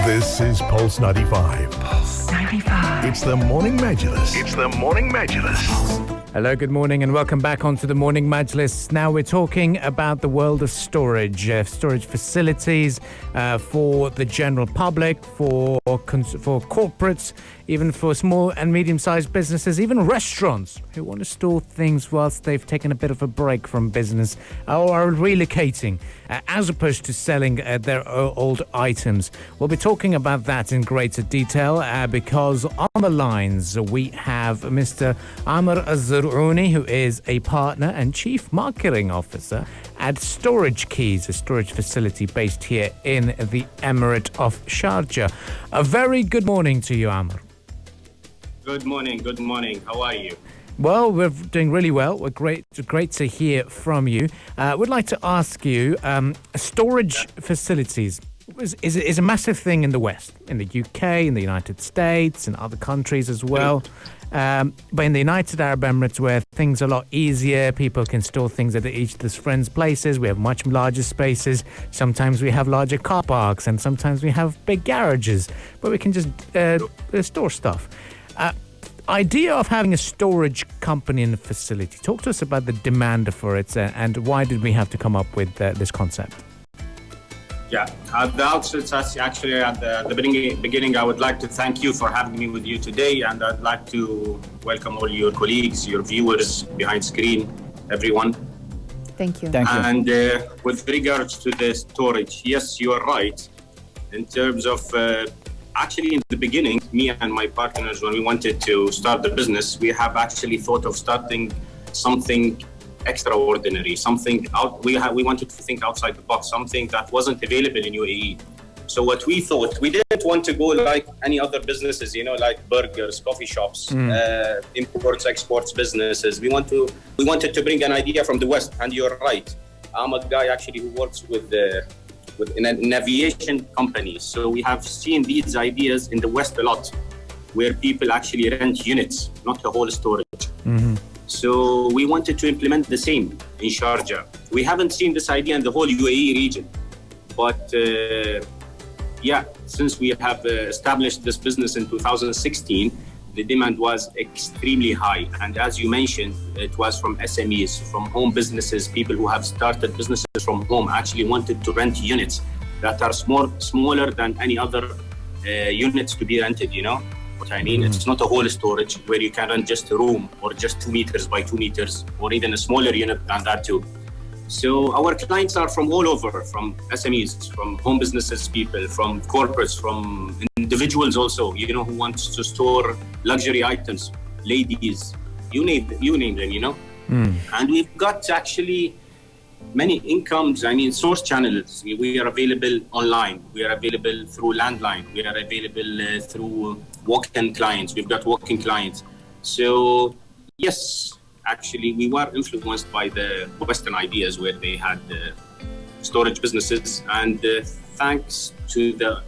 This is Pulse 95. Pulse 95. It's the Morning Majlis. It's the Morning Majlis. Hello, good morning, and welcome back onto the Morning Majlis. Now we're talking about the world of storage facilities for the general public, for corporates, even for small and medium-sized businesses, even restaurants who want to store things whilst they've taken a bit of a break from business or are relocating, as opposed to selling their old items. We'll be talking about that in greater detail because on the lines we have Mr. Amir Al Zarooni, who is a partner and chief marketing officer at Storage Keys, a storage facility based here in the Emirate of Sharjah. A very good morning to you, Amir. Good morning. How are you? Well, we're doing really well. We're great to hear from you. We'd like to ask you, storage facilities is a massive thing in the West, in the UK, in the United States, in other countries as well. But in the United Arab Emirates, where things are a lot easier, people can store things at each of their friends' places. We have much larger spaces. Sometimes we have larger car parks, and sometimes we have big garages where we can just store stuff. Idea of having a storage company in the facility. Talk to us about the demand for it and why did we have to come up with this concept? Yeah, at the outset, actually at the beginning, I would like to thank you for having me with you today, and I'd like to welcome all your colleagues, your viewers behind screen, everyone. Thank you. And with regards to the storage, yes, you are right. In terms of actually, in the beginning, me and my partners, when we wanted to start the business, we have actually thought of starting something extraordinary, something out. We wanted to think outside the box, something that wasn't available in UAE. So what we thought, we didn't want to go like any other businesses, like burgers, coffee shops, imports, exports businesses. We wanted to bring an idea from the West, and you're right. I'm a guy actually who works in an aviation company. So we have seen these ideas in the West a lot, where people actually rent units, not the whole storage. Mm-hmm. So we wanted to implement the same in Sharjah. We haven't seen this idea in the whole UAE region. But since we have established this business in 2016, the demand was extremely high. And as you mentioned, it was from SMEs, from home businesses, people who have started businesses from home actually wanted to rent units that are smaller than any other units to be rented, what I mean? It's not a whole storage where you can rent just a room or just 2 meters by 2 meters or even a smaller unit than that too. So our clients are from all over, from SMEs, from home businesses people, from corporates, from individuals also, who wants to store luxury items, ladies, you name them, And we've got actually many incomes, source channels. We are available online. We are available through landline. We are available through walk-in clients. We've got walk-in clients. So, yes, actually, we were influenced by the Western ideas where they had storage businesses. And thanks to the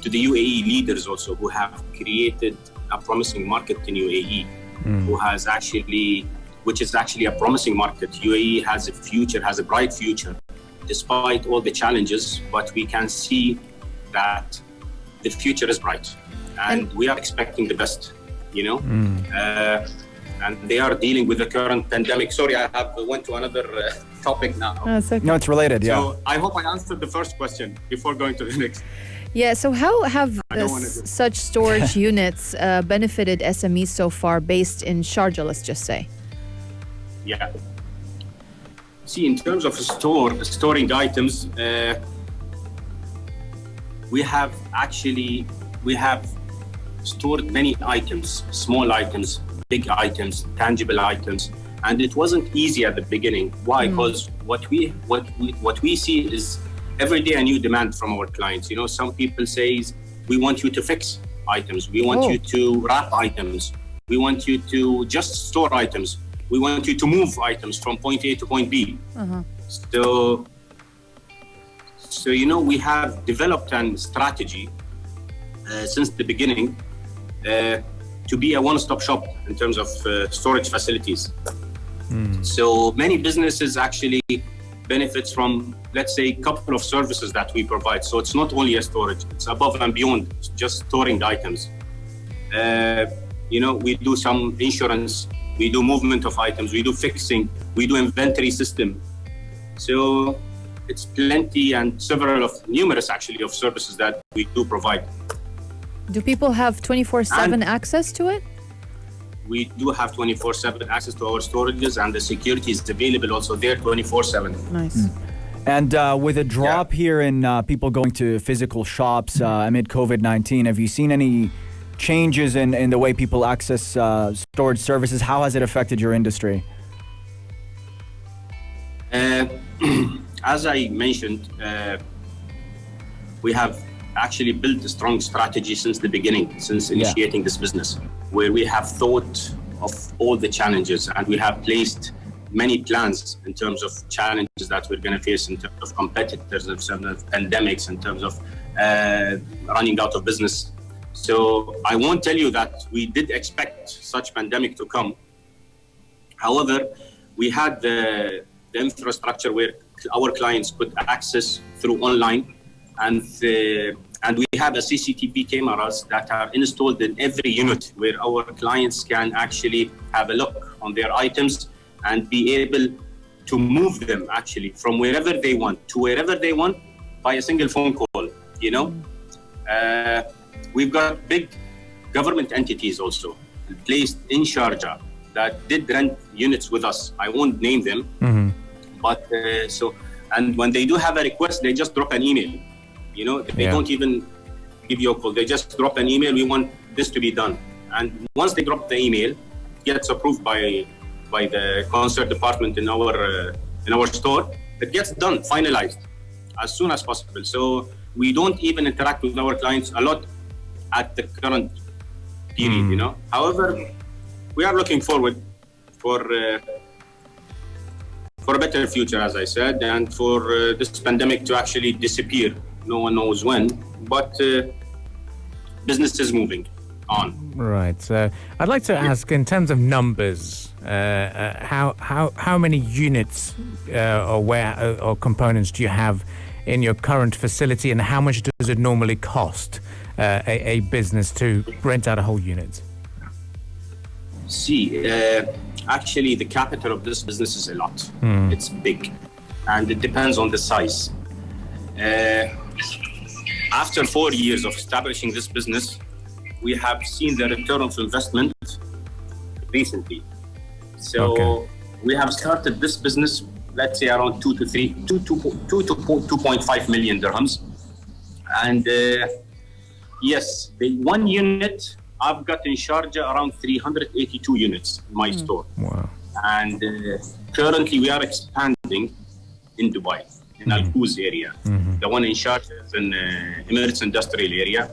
UAE leaders also who have created a promising market in UAE, which is actually a promising market. UAE has a bright future, despite all the challenges, but we can see that the future is bright. And we are expecting the best, and they are dealing with the current pandemic. Sorry, I went to another topic now. It's okay. No, it's related, yeah. So I hope I answered the first question before going to the next. Yeah, so how have such storage units benefited SMEs so far based in Sharjah, let's just say? Yeah. See, in terms of storing items, we have stored many items, small items, big items, tangible items, and it wasn't easy at the beginning. Why? Because what we see is every day a new demand from our clients. Some people say, we want you to fix items, we want you to wrap items, we want you to just store items. We want you to move items from point A to point B. So we have developed a strategy since the beginning to be a one-stop shop in terms of storage facilities. So many businesses actually benefits from, let's say, a couple of services that we provide. So it's not only a storage, it's above and beyond just storing the items. We do some insurance, we do movement of items, we do fixing, we do inventory system. So it's plenty and numerous actually of services that we do provide. Do people have 24/7 access to it? We do have 24/7 access to our storages, and the security is available also there 24/7. Nice. And with a drop here in people going to physical shops amid COVID-19, have you seen any changes in the way people access storage services? How has it affected your industry? As I mentioned, we have actually built a strong strategy since the beginning, since initiating this business, where we have thought of all the challenges, and we have placed many plans in terms of challenges that we're going to face in terms of competitors, in terms of pandemics, in terms of running out of business. So I won't tell you that we did expect such pandemic to come. However, we had the infrastructure where our clients could access through online, and we have a CCTV cameras that are installed in every unit where our clients can actually have a look on their items and be able to move them actually from wherever they want to wherever they want by a single phone call. We've got big government entities also placed in Sharjah that did rent units with us. I won't name them, but and when they do have a request, they just drop an email. They don't even give you a call. They just drop an email. We want this to be done, and once they drop the email, it gets approved by the concert department in our store. It gets done, finalized as soon as possible. So we don't even interact with our clients a lot at the current period. However, we are looking forward for a better future, as I said, and for this pandemic to actually disappear. No one knows when, but business is moving on. Right. I'd like to ask, in terms of numbers, how many units or components do you have in your current facility, and how much does it normally cost a business to rent out a whole unit? Actually, the capital of this business is a lot. It's big, and it depends on the size. After 4 years of establishing this business, we have seen the return of investment recently. So we have started this business, let's say around 2 to 2.5 million dirhams. And yes, the one unit I've got in Sharjah around 382 units in my store. Wow. And currently we are expanding in Dubai, in Al Quoz area. The one in Sharjah is in Emirates Industrial area.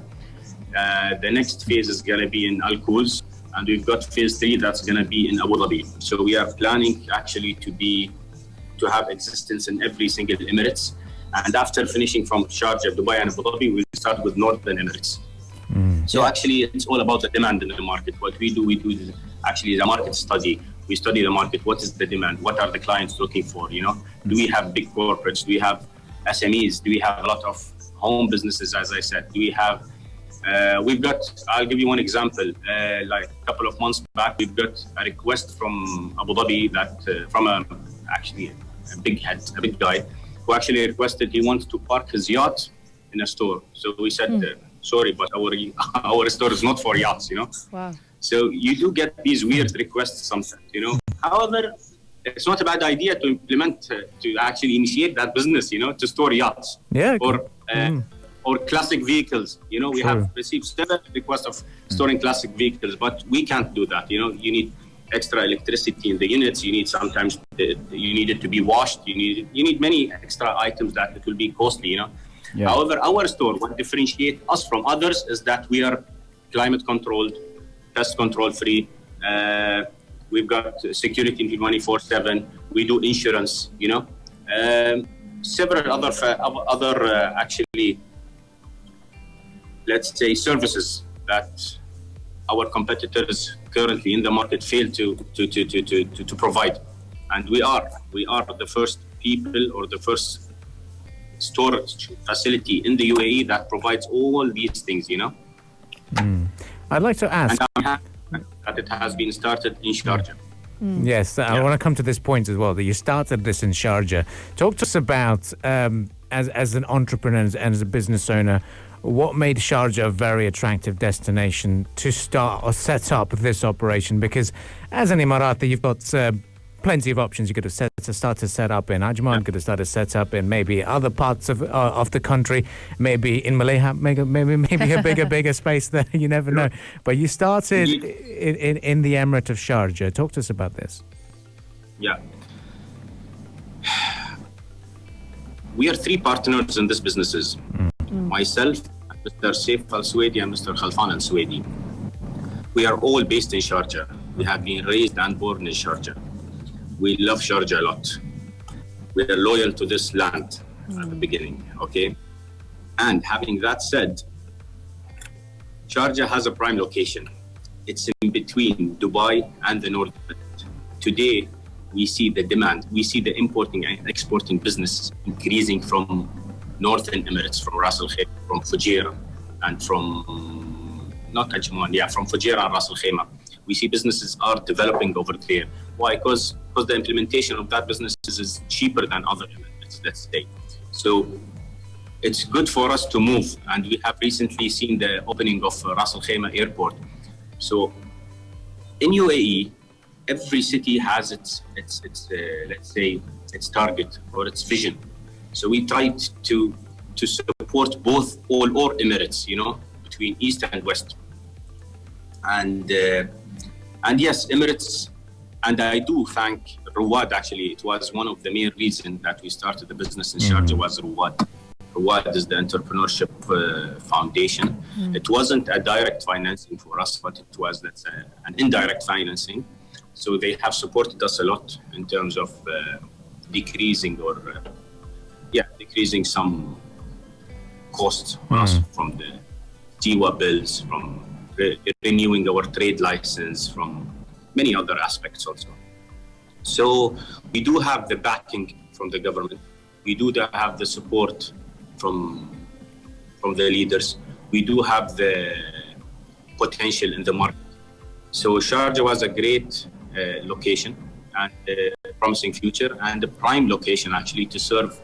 The next phase is going to be in Al Quoz, and we've got phase 3 that's going to be in Abu Dhabi. So we are planning actually to have existence in every single Emirates. And after finishing from Sharjah, Dubai, and Abu Dhabi, we'll start with Northern Emirates. So actually, it's all about the demand in the market. What we do actually the market study. We study the market. What is the demand? What are the clients looking for? Do we have big corporates? Do we have SMEs? Do we have a lot of home businesses? As I said, do we have? I'll give you one example. Like a couple of months back, we've got a request from Abu Dhabi actually a big guy, who actually requested he wants to park his yacht in a store. So we said, sorry, but our store is not for yachts. Wow. So you do get these weird requests sometimes. However, it's not a bad idea to implement, to actually initiate that business. To store yachts. Yeah. Or classic vehicles. We have received several requests of storing classic vehicles, but we can't do that. You need extra electricity in the units. You need sometimes you need it to be washed. You need many extra items that it will be costly. Yeah. However, our store, what differentiates us from others is that we are climate controlled, pest control free. We've got security 24/7. We do insurance. Several other actually, let's say, services that our competitors currently in the market fail to provide, and we are the first people or the first storage facility in the UAE that provides all these things, I'd like to ask. And I'm happy that it has been started in Sharjah. Yes, I want to come to this point as well, that you started this in Sharjah. Talk to us about, as an entrepreneur and as a business owner, what made Sharjah a very attractive destination to start or set up this operation? Because as an Emirati, you've got plenty of options. You could have start to set up in Ajman, could have started set up in maybe other parts of the country, maybe in Malaysia, maybe a bigger space there. You never know. But you started in the Emirate of Sharjah. Talk to us about this. Yeah. We are three partners in this businesses. Myself, Mr. Saif Al Suwaidi, and Mr. Khalfan Al Suwaidi. We are all based in Sharjah. We have been raised and born in Sharjah. We love Sharjah a lot. We are loyal to this land at the beginning, okay? And having that said, Sharjah has a prime location. It's in between Dubai and the North. Today, we see the demand. We see the importing and exporting business increasing from Northern Emirates, from Ras Al Khaimah, from Fujairah, and from, not Ajman, from Fujairah and Ras Al Khaimah. We see businesses are developing over there. Why? Because the implementation of that business is cheaper than other Emirates, let's say. So it's good for us to move. And we have recently seen the opening of Ras Al Khaimah airport. So in UAE, every city has its let's say, its target or its vision. So we tried to support both all Emirates, between East and West. And yes, Emirates, and I do thank Ruwad, actually. It was one of the main reasons that we started the business in Sharjah was Ruwad. Ruwad is the entrepreneurship foundation. It wasn't a direct financing for us, but it was an indirect financing. So they have supported us a lot in terms of decreasing some costs for us from the TIWA bills, from renewing our trade license, from many other aspects also. So we do have the backing from the government. We do have the support from the leaders. We do have the potential in the market. So Sharjah was a great location and a promising future, and a prime location actually to serve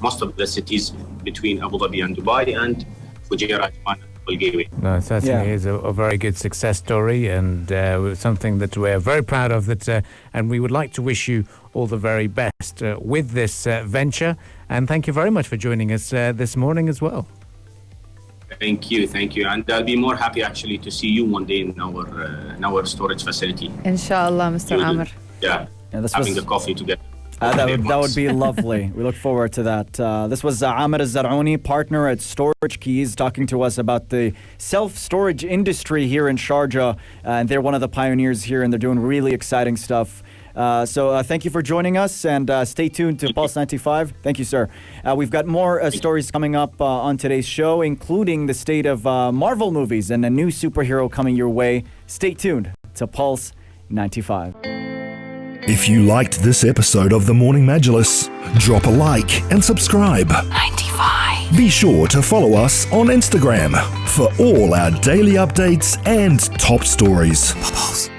most of the cities between Abu Dhabi and Dubai and Fujairah, Ajman, and Bulgaria. No, it certainly is a very good success story, and something that we're very proud of. And we would like to wish you all the very best with this venture. And thank you very much for joining us this morning as well. Thank you. And I'll be more happy actually to see you one day in our storage facility. Inshallah, Mr. Amir. Having a coffee together. That would be lovely. We look forward to that. This was Amir Al Zarooni, partner at Storage Keys, talking to us about the self-storage industry here in Sharjah. And they're one of the pioneers here, and they're doing really exciting stuff. So thank you for joining us, and stay tuned to Pulse 95. Thank you, sir. We've got more stories coming up on today's show, including the state of Marvel movies and a new superhero coming your way. Stay tuned to Pulse 95. If you liked this episode of the Morning Majlis, drop a like and subscribe. 95. Be sure to follow us on Instagram for all our daily updates and top stories. Pulse.